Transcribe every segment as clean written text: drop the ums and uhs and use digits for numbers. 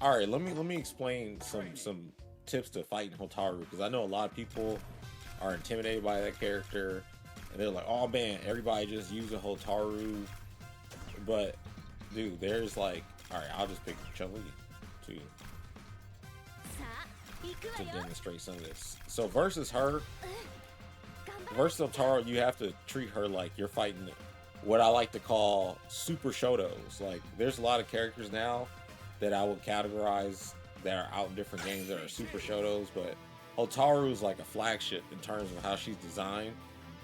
All right, let me explain some tips to fighting Hotaru because I know a lot of people are intimidated by that character and they're like, "Oh man, everybody just use a Hotaru." But dude, there's like, all right, I'll just pick Chun-Li to to demonstrate some of this. So versus Hotaru, you have to treat her like you're fighting what I like to call super shotos. Like there's a lot of characters now that I would categorize that are out in different games that are super shotos, but Hotaru is like a flagship in terms of how she's designed.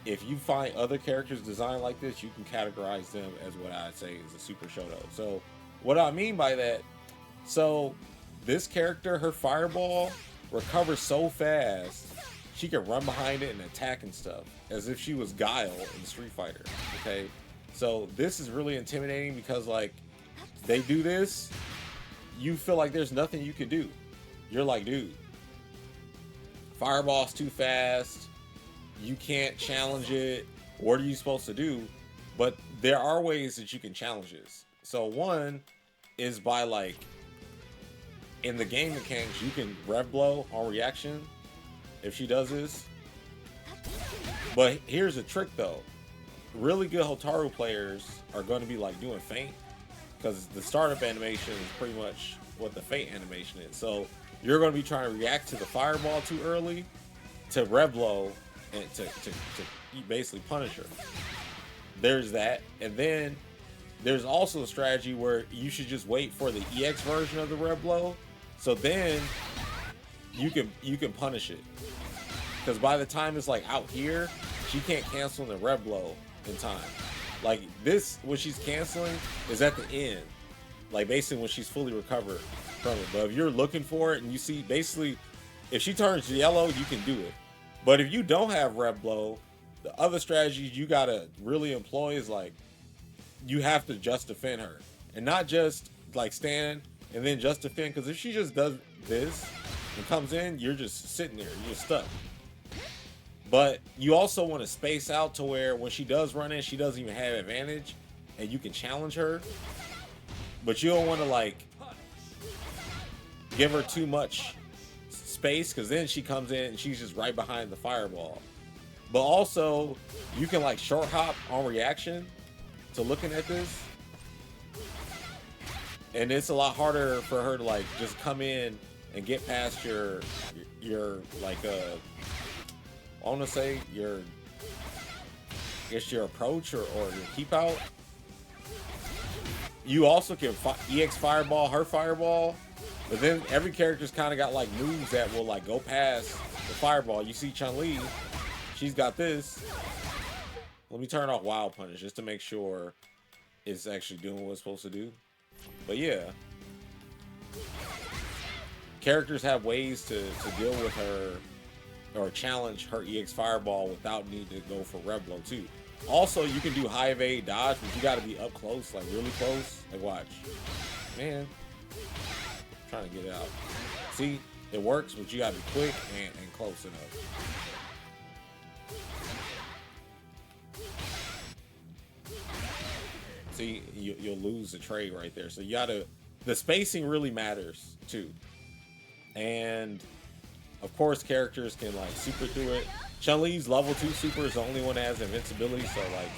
If you find other characters designed like this, you can categorize them as what I'd say is a super shoto. So what I mean by that, so this character, her fireball recovers so fast, she can run behind it and attack and stuff as if she was Guile in Street Fighter. Okay, so this is really intimidating because like they do this, you feel like there's nothing you can do. You're like, dude, fireball's too fast. You can't challenge it. What are you supposed to do? But there are ways that you can challenge this. So one is by like in the game mechanics, you can rev blow on reaction if she does this. But here's a trick though. Really good Hotaru players are going to be like doing feint because the startup animation is pretty much what the feint animation is. So you're going to be trying to react to the fireball too early to rev blow and to basically punish her. There's that, and then there's also a strategy where you should just wait for the EX version of the rev blow, so then you can punish it. Because by the time it's like out here, she can't cancel the rev blow in time. Like this, what she's canceling is at the end, like basically when she's fully recovered from it. But if you're looking for it and you see basically, if she turns yellow, you can do it. But if you don't have rev blow, the other strategies you gotta really employ is like you have to just defend her and not just like stand and then just defend. Because if she just does this and comes in, you're just sitting there, you're just stuck. But you also want to space out to where when she does run in, she doesn't even have advantage, and you can challenge her. But you don't want to like give her too much space because then she comes in and she's just right behind the fireball. But also, you can like short hop on reaction to looking at this, and it's a lot harder for her to like just come in and get past your like I want to say your approach or your keep out. You also can EX fireball her fireball, but then every character's kind of got like moves that will like go past the fireball. You see Chun-Li, she's got this. Let me turn off Wild Punish just to make sure it's actually doing what it's supposed to do. But yeah, characters have ways to deal with her or challenge her EX Fireball without needing to go for Rev Blow too. Also, you can do high evade dodge, but you got to be up close, like really close. Like watch, man, I'm trying to get it out. See, it works, but you got to be quick and close enough. See, you'll lose the trade right there. So you gotta, the spacing really matters too. And of course, characters can like super through it. Chun-Li's level 2 super is the only one that has invincibility. So like,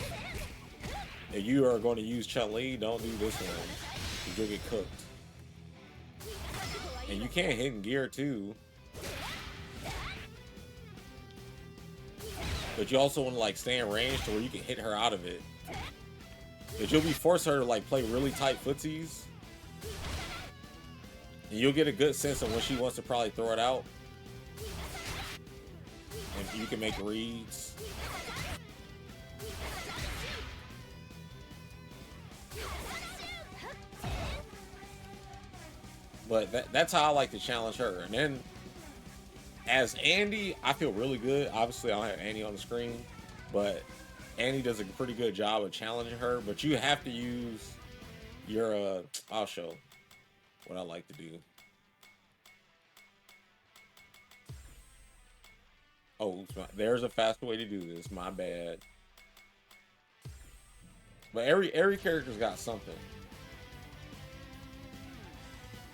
if you are going to use Chun-Li, don't do this one because you'll get cooked. And you can't hit in gear too. But you also want to like stay in range to where you can hit her out of it. Because you'll be forcing her to like play really tight footsies. And you'll get a good sense of when she wants to probably throw it out. And you can make reads. But that's how I like to challenge her. And then as Andy, I feel really good. Obviously, I don't have Andy on the screen, but Andy does a pretty good job of challenging her. But you have to use your I'll show what I like to do. Oh, there's a faster way to do this. My bad. But every character's got something.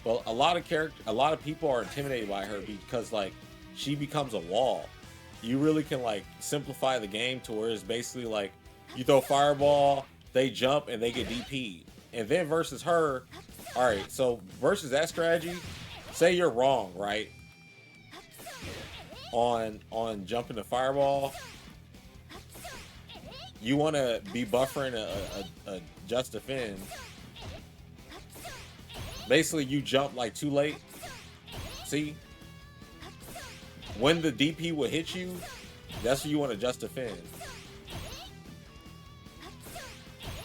Well, a lot of people are intimidated by her because like she becomes a wall. You really can like simplify the game to where it's basically like you throw fireball, they jump and they get DP. And then versus her, all right, so versus that strategy, say you're wrong, right? On jumping the fireball, you want to be buffering a just defend. Basically, you jump like too late. See, when the DP will hit you, that's what you want to just defend.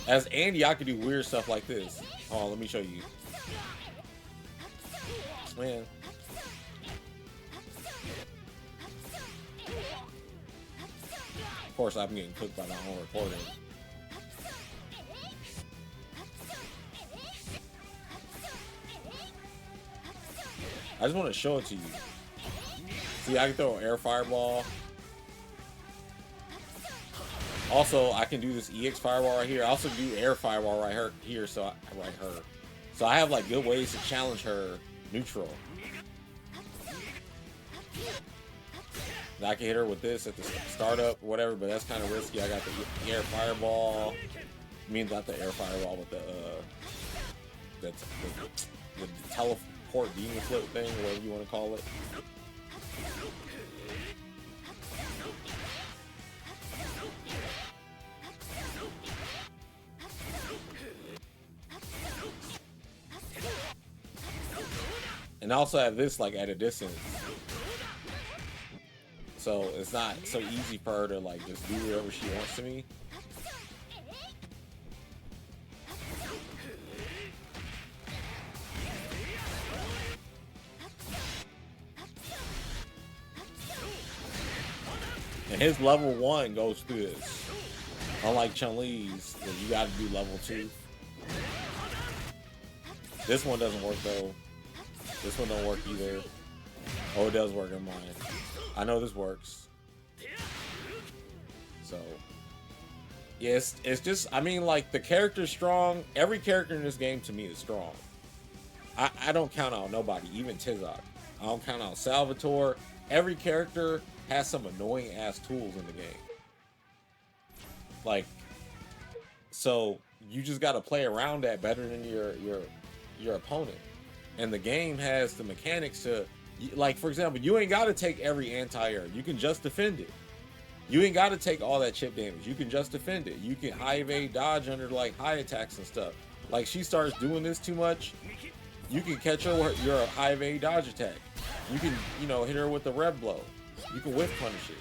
As Andy, I could do weird stuff like this. Oh, let me show you. Man. Of course, I'm getting cooked by my own recording. I just want to show it to you. See, I can throw an air fireball. Also, I can do this EX fireball right here. I also do air fireball right here. So I have like good ways to challenge her neutral. I can hit her with this at the startup or whatever, but that's kind of risky. I got the air fireball. I mean, not the air fireball, but the teleport demon flip thing, whatever you want to call it. And I also have this like at a distance. So it's not so easy for her to like just do whatever she wants to me. And his level 1 goes through this. Unlike Chun-Li's, you gotta do level 2. This one doesn't work though. This one don't work either. Oh, it does work in mine. I know this works. So, yeah, it's just, I mean, like, the character's strong. Every character in this game, to me, is strong. I don't count out nobody, even Tizok. I don't count out Salvatore. Every character has some annoying-ass tools in the game. Like, so, you just gotta play around that better than your opponent. And the game has the mechanics to, like, for example, you ain't got to take every anti-air. You can just defend it. You ain't got to take all that chip damage. You can just defend it. You can high evade dodge under, like, high attacks and stuff. Like, she starts doing this too much, you can catch her with your high evade dodge attack. You can, you know, hit her with the red blow. You can whiff punish it.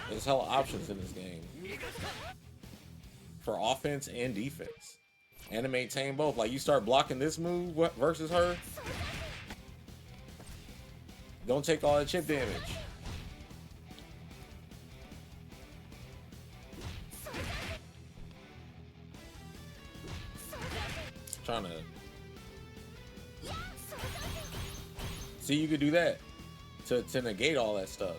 There's hella options in this game for offense and defense, and to maintain both. Like, you start blocking this move versus her, don't take all that chip damage. Trying to see, you could do that to negate all that stuff,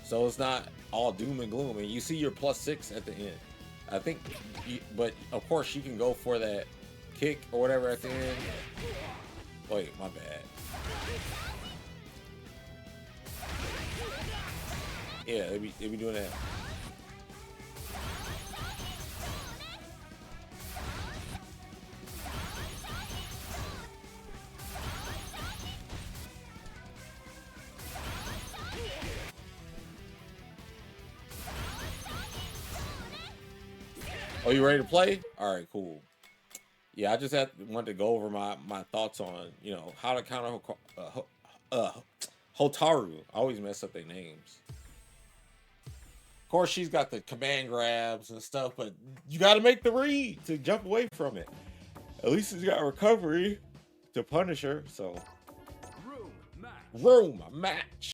so it's not all doom and gloom. And you see your +6 at the end. I think, but of course you can go for that kick or whatever at the end. Wait, my bad. Yeah, they be doing that. Oh, you ready to play? All right, cool. Yeah, I just wanted to go over my thoughts on, you know, how to counter Hotaru. I always mess up their names. Of course, she's got the command grabs and stuff, but you got to make the read to jump away from it. At least she's got recovery to punish her. So, room match.